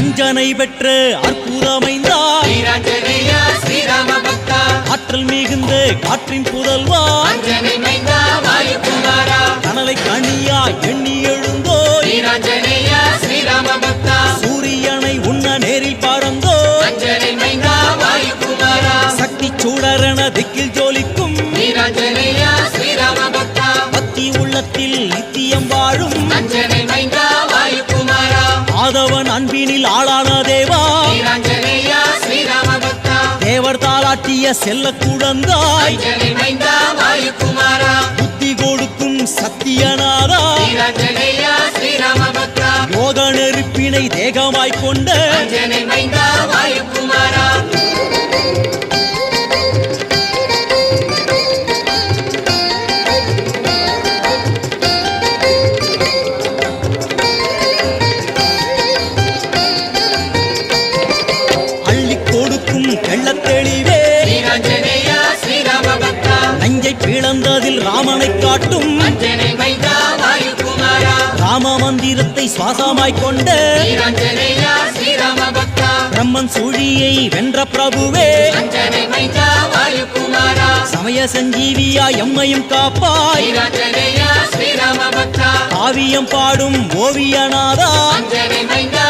அஞ்சனை பெற்ற அற்புதமைந்தா வீராஞ்சனேயா ஸ்ரீராம பக்தா ஆற்றல் மிகுந்த காற்றின் புதல்வா அஞ்சனை மைந்தா வாயுகுமாரா கனலை கனியா எண்ணி எழுந்தோ வீராஞ்சனேயா ஸ்ரீராம பக்தா சூரியனை உண்ண நேரில் பறந்தோ அஞ்சனை மைந்தா வாயுகுமாரா சக்தி சூடரென திக்கில் ஜோலிக்கும் வீராஞ்சனேயா ஸ்ரீராம பக்தா பக்தி உள்ளத்தில் நித்தியம் வாழும் அஞ்சனை மைந்தா வாயுகுமாரா ஆதவன் அன்பினில் ஆளான தேவா வீராஞ்சனேயா ஸ்ரீராம பக்தா தேவர் தாளாட்டிய செல்ல குழந்தாய் அஞ்சனை மைந்தா வாயுகுமாரா புத்தி கொடுக்கும் சத்தியநாதா வீராஞ்சனேயா ஸ்ரீராம பக்தா யோக நெருப்பினை தேகமாய் கொண்ட அஞ்சனை மைந்தா வாயுகுமாரா அள்ளி கொடுக்கும் கள்ளத் தெளிவே வீராஞ்சனேயா ஸ்ரீராம பக்தா நஞ்சை பிளந்ததில் ராமனை காட்டும் அஞ்சனை மைந்தா வாயுகுமாரா ராம மந்திரத்தை சுவாசமாய் கொண்ட வீராஞ்சனேயா ஸ்ரீராம பக்தா பிரம்மன் சுழியை வென்ற பிரபுவே அஞ்சனை மைந்தா வாயுகுமாரா சமய சஞ்சீவியா எம்மையும் காப்பாய் வீராஞ்சனேயா ஸ்ரீராம பக்தா காவியம் பாடும் ஓவியநாதா அஞ்சனை மைந்தா